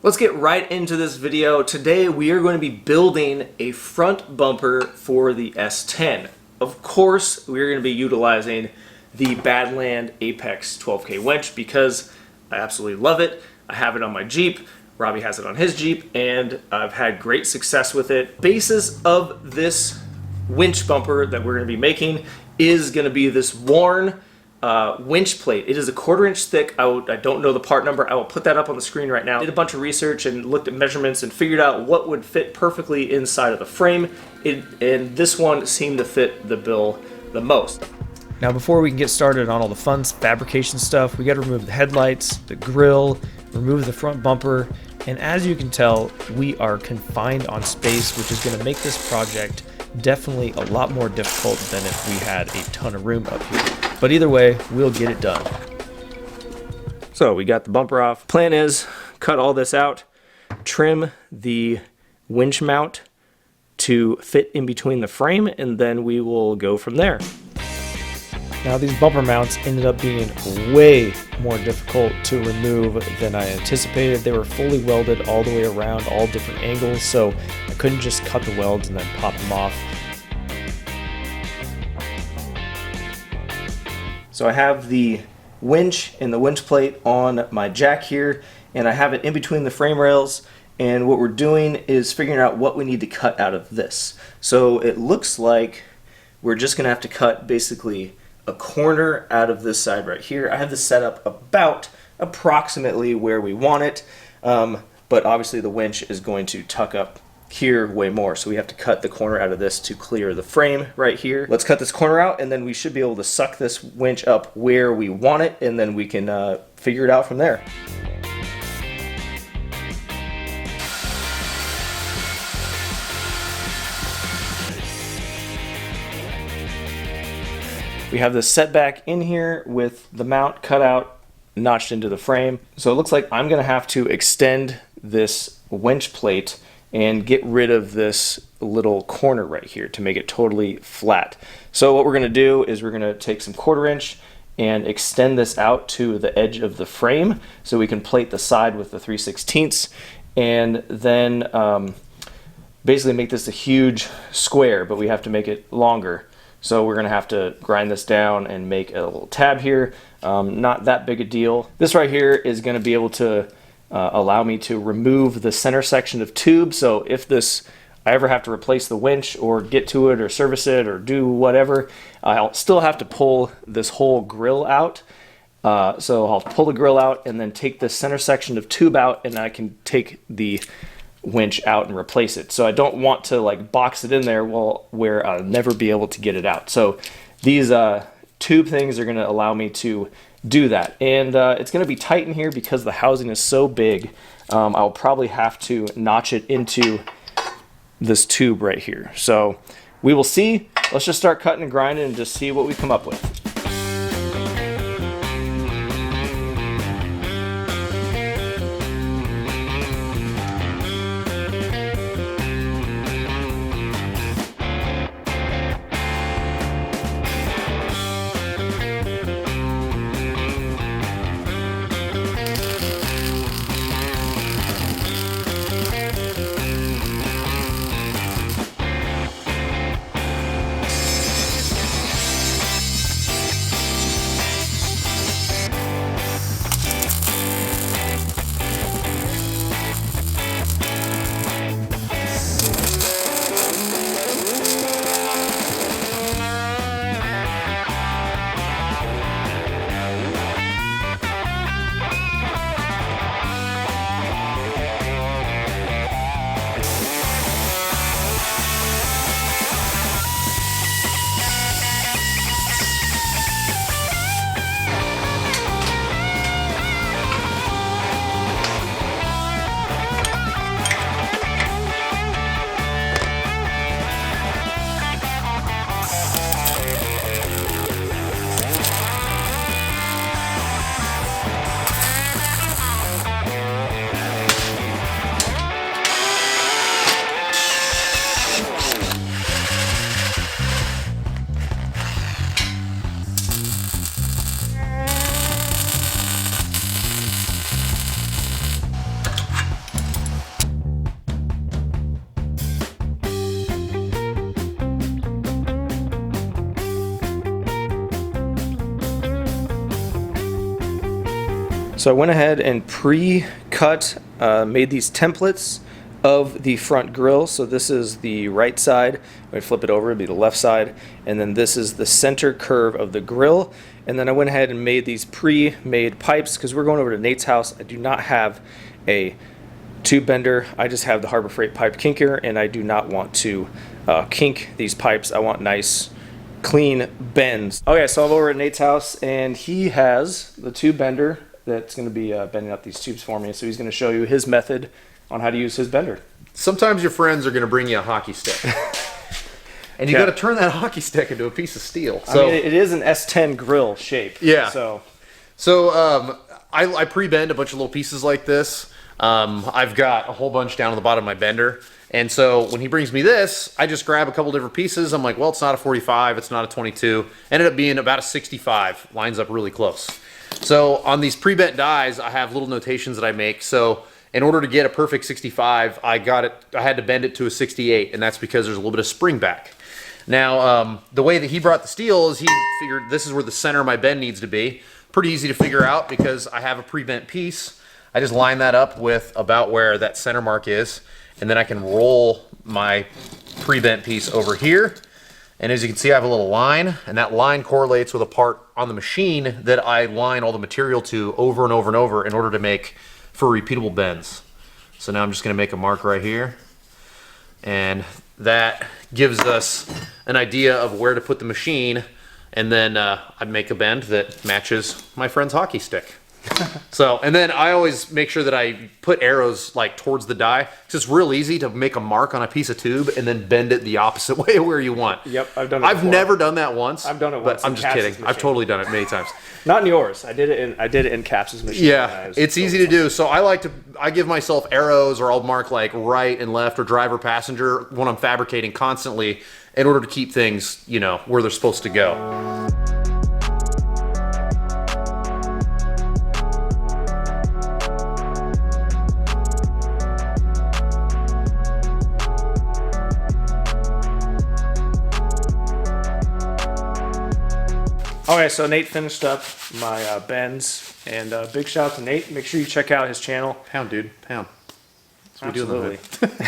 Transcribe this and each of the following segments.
Let's get right into this video. Today we are going to be building a front bumper for the S10. Of course, we're going to be utilizing the Badland Apex 12K winch because I absolutely love it. I have it on my Jeep, Robbie has it on his Jeep, and I've had great success with it. Basis of this winch bumper that we're going to be making is going to be this worn winch plate. It is a 1/4 inch thick. I don't know the part number. I will put that up on the screen right now. Did a bunch of research and looked at measurements and figured out what would fit perfectly inside of the frame. And this one seemed to fit the bill the most. Now before we can get started on all the fun fabrication stuff, we got to remove the headlights, the grille, remove the front bumper, and as you can tell, we are confined on space, which is going to make this project definitely a lot more difficult than if we had a ton of room up here. But either way, we'll get it done. So we got the bumper off. Plan is cut all this out, trim the winch mount to fit in between the frame, and then we will go from there. Now these bumper mounts ended up being way more difficult to remove than I anticipated. They were fully welded all the way around, all different angles, so I couldn't just cut the welds and then pop them off. So I have the winch and the winch plate on my jack here, and I have it in between the frame rails, and what we're doing is figuring out what we need to cut out of this. So it looks like we're just gonna have to cut basically a corner out of this side right here. I have this set up about approximately where we want it, but obviously the winch is going to tuck up here way more, so we have to cut the corner out of this to clear the frame right here. Let's cut this corner out, and then we should be able to suck this winch up where we want it, and then we can figure it out from there. We have this setback in here with the mount cut out, notched into the frame. So it looks like I'm gonna have to extend this winch plate and get rid of this little corner right here to make it totally flat. So what we're gonna do is we're gonna take some 1/4 inch and extend this out to the edge of the frame so we can plate the side with the 3/16, and then basically make this a huge square, but we have to make it longer. So we're gonna have to grind this down and make a little tab here. Not that big a deal. This right here is gonna be able to allow me to remove the center section of tube. So if I ever have to replace the winch or get to it or service it or do whatever, I'll still have to pull this whole grill out. So I'll pull the grill out and then take the center section of tube out, and I can take the winch out and replace it. So I don't want to like box it in there where I'll never be able to get it out. So these tube things are going to allow me to do that, and it's going to be tight in here because the housing is so big. I'll probably have to notch it into this tube right here. So we will see. Let's just start cutting and grinding and just see what we come up with. So I went ahead and pre-cut, made these templates of the front grille. So this is the right side. When I flip it over, it'd be the left side. And then this is the center curve of the grille. And then I went ahead and made these pre-made pipes because we're going over to Nate's house. I do not have a tube bender. I just have the Harbor Freight pipe kinker, and I do not want to kink these pipes. I want nice, clean bends. Okay, so I'm over at Nate's house, and he has the tube bender that's going to be bending up these tubes for me. So he's going to show you his method on how to use his bender. Sometimes your friends are going to bring you a hockey stick. And you got to turn that hockey stick into a piece of steel. So, I mean, it is an S10 grill shape. Yeah. So I pre-bend a bunch of little pieces like this. I've got a whole bunch down on the bottom of my bender. And so when he brings me this, I just grab a couple different pieces. I'm like, well, it's not a 45, it's not a 22. Ended up being about a 65. Lines up really close. So on these pre-bent dies, I have little notations that I make. So in order to get a perfect 65, I had to bend it to a 68, and that's because there's a little bit of spring back. Now, the way that he brought the steel is he figured this is where the center of my bend needs to be. Pretty easy to figure out because I have a pre-bent piece. I just line that up with about where that center mark is, and then I can roll my pre-bent piece over here. And as you can see, I have a little line, and that line correlates with a part on the machine that I line all the material to over and over and over in order to make for repeatable bends. So now I'm just going to make a mark right here, and that gives us an idea of where to put the machine, and then I make a bend that matches my friend's hockey stick. So, and then I always make sure that I put arrows like towards the die, because it's real easy to make a mark on a piece of tube and then bend it the opposite way where you want. Yep, I've done it I've before. never done that once. I've done it but once. I'm just kidding. I've totally done it many times. Not in yours. I did it in Caps's machine. Yeah, it's easy to do. So I give myself arrows, or I'll mark like right and left or driver passenger when I'm fabricating constantly in order to keep things, you know, where they're supposed to go. Okay, so Nate finished up my bends, and big shout out to Nate. Make sure you check out his channel. Pound, dude, pound. That's what we do in Absolutely.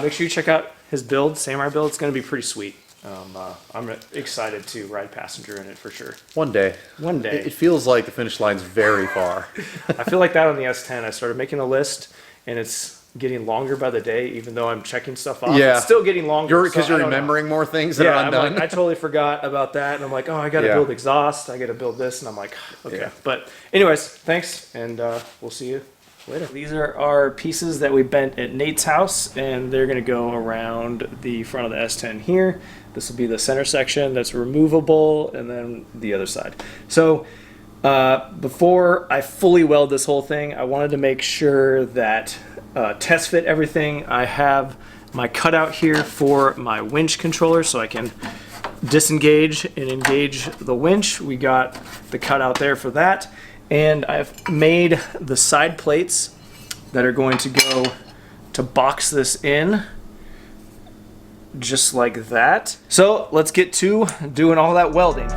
Make sure you check out his build, Samurai build. It's going to be pretty sweet. I'm excited to ride passenger in it for sure. One day. One day. It feels like the finish line's very far. I feel like that on the S10. I started making a list, and it's getting longer by the day, even though I'm checking stuff off. Yeah. It's still getting longer. Because you're remembering more things that are undone. Like, I totally forgot about that, and I'm like, oh, I got to build exhaust. I got to build this, and I'm like, okay. Yeah. But anyways, thanks, and we'll see you later. These are our pieces that we bent at Nate's house, and they're going to go around the front of the S10 here. This will be the center section that's removable, and then the other side. So before I fully weld this whole thing, I wanted to make sure that test fit everything. I have my cutout here for my winch controller, so I can disengage and engage the winch. We got the cutout there for that, and I've made the side plates that are going to go to box this in just like that. So let's get to doing all that welding.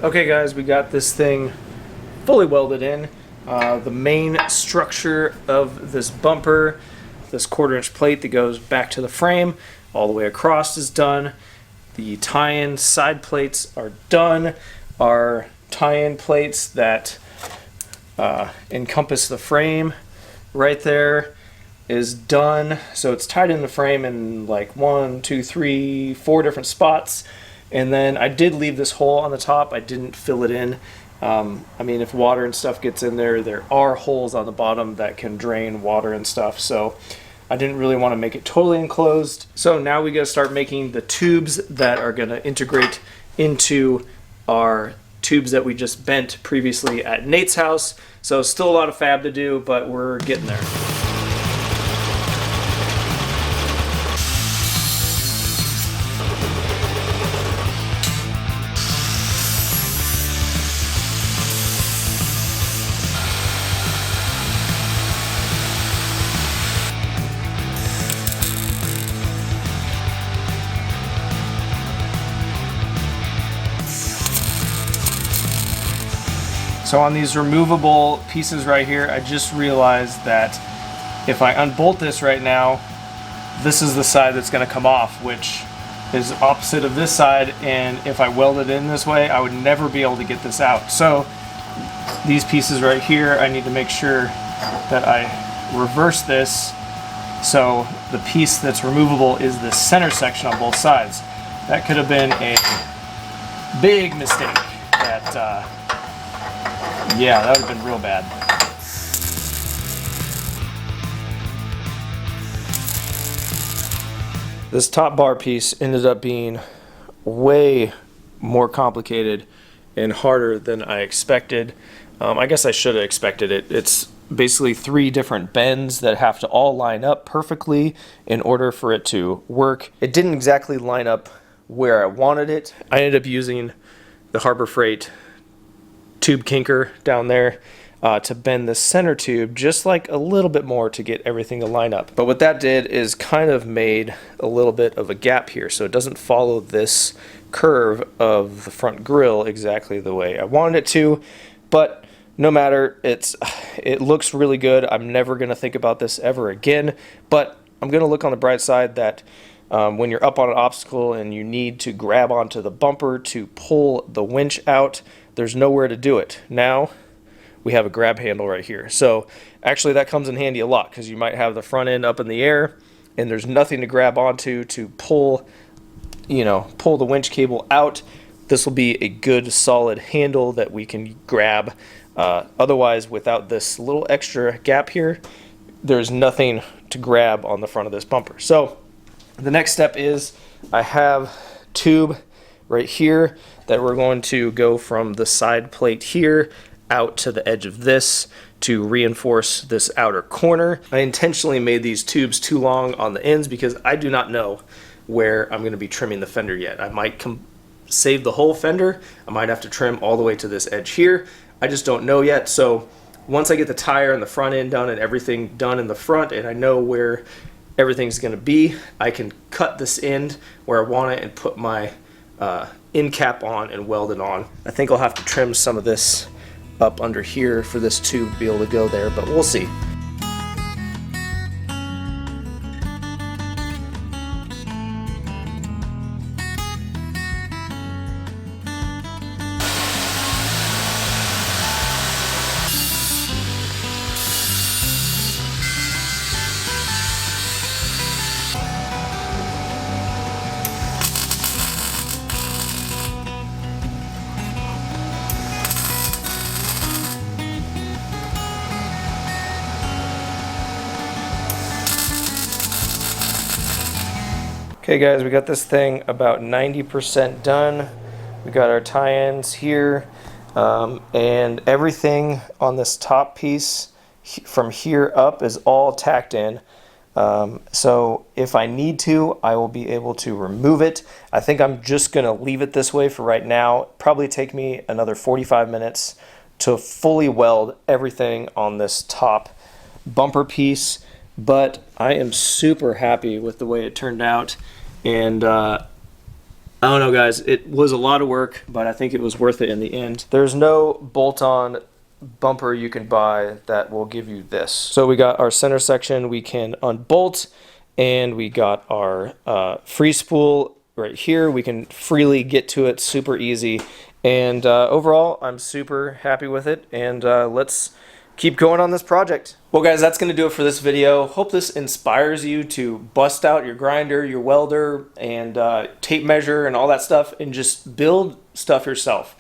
Okay guys, we got this thing fully welded in. The main structure of this bumper, this 1/4-inch plate that goes back to the frame, all the way across is done. The tie-in side plates are done. Our tie-in plates that encompass the frame right there is done. So it's tied in the frame in like 1, 2, 3, 4 different spots. And then I did leave this hole on the top. I didn't fill it in. I mean, if water and stuff gets in there, there are holes on the bottom that can drain water and stuff. So I didn't really want to make it totally enclosed. So now we got to start making the tubes that are going to integrate into our tubes that we just bent previously at Nate's house. So still a lot of fab to do, but we're getting there. So on these removable pieces right here, I just realized that if I unbolt this right now, this is the side that's going to come off, which is opposite of this side, and if I weld it in this way, I would never be able to get this out. So these pieces right here, I need to make sure that I reverse this so the piece that's removable is the center section on both sides. That could have been a big mistake. Yeah, that would have been real bad. This top bar piece ended up being way more complicated and harder than I expected. I guess I should have expected it. It's basically 3 different bends that have to all line up perfectly in order for it to work. It didn't exactly line up where I wanted it. I ended up using the Harbor Freight tube kinker down there to bend the center tube just like a little bit more to get everything to line up. But what that did is kind of made a little bit of a gap here, so it doesn't follow this curve of the front grille exactly the way I wanted it to. But no matter, it looks really good. I'm never going to think about this ever again, but I'm going to look on the bright side that when you're up on an obstacle and you need to grab onto the bumper to pull the winch out, there's nowhere to do it. Now we have a grab handle right here. So actually that comes in handy a lot, because you might have the front end up in the air and there's nothing to grab onto to pull the winch cable out. This will be a good solid handle that we can grab. Otherwise, without this little extra gap here, there's nothing to grab on the front of this bumper. So the next step is I have tube right here that we're going to go from the side plate here out to the edge of this to reinforce this outer corner. I intentionally made these tubes too long on the ends because I do not know where I'm going to be trimming the fender yet. I might save the whole fender. I might have to trim all the way to this edge here. I just don't know yet. So once I get the tire and the front end done and everything done in the front, and I know where everything's going to be, I can cut this end where I want it and put my end cap on and weld it on. I think I'll have to trim some of this up under here for this tube to be able to go there, but we'll see. Okay guys, we got this thing about 90% done. We got our tie-ins here, and everything on this top piece from here up is all tacked in. So if I need to, I will be able to remove it. I think I'm just gonna leave it this way for right now. Probably take me another 45 minutes to fully weld everything on this top bumper piece, but I am super happy with the way it turned out. And I don't know guys, it was a lot of work, but I think it was worth it in the end. There's no bolt-on bumper you can buy that will give you this. So we got our center section we can unbolt, and we got our free spool right here. We can freely get to it super easy, and overall I'm super happy with it, and let's keep going on this project. Well guys, that's going to do it for this video. Hope this inspires you to bust out your grinder, your welder, and tape measure and all that stuff, and just build stuff yourself.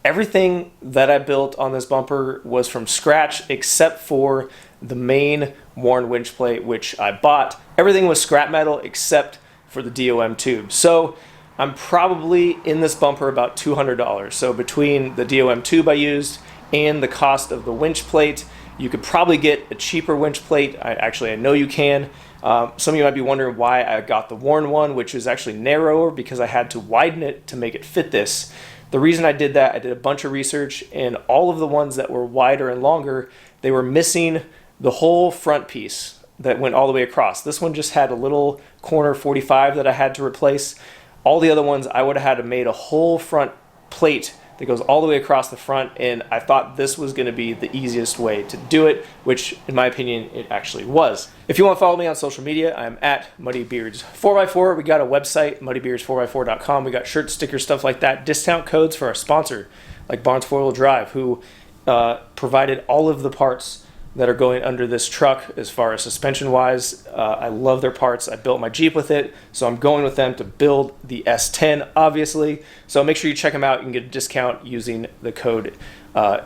Everything that I built on this bumper was from scratch except for the main worn winch plate, which I bought. Everything was scrap metal except for the DOM tube. So I'm probably in this bumper about $200. So between the DOM tube I used and the cost of the winch plate, you could probably get a cheaper winch plate. I know you can. Some of you might be wondering why I got the worn one, which is actually narrower because I had to widen it to make it fit this. The reason I did that, I did a bunch of research, and all of the ones that were wider and longer, they were missing the whole front piece that went all the way across. This one just had a little corner 45 that I had to replace. All the other ones, I would have had to made a whole front plate that goes all the way across the front, and I thought this was going to be the easiest way to do it, which in my opinion it actually was. If you want to follow me on social media, I'm at MuddyBeards4x4. We got a website, muddybeards4x4.com. We got shirts, stickers, stuff like that. Discount codes for our sponsor, like Barnes 4-Wheel Drive, who provided all of the parts that are going under this truck as far as suspension wise. I love their parts. I built my Jeep with it, so I'm going with them to build the S10, obviously. So make sure you check them out. You can get a discount using the code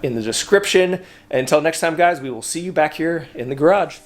in the description. Until next time, guys, we will see you back here in the garage.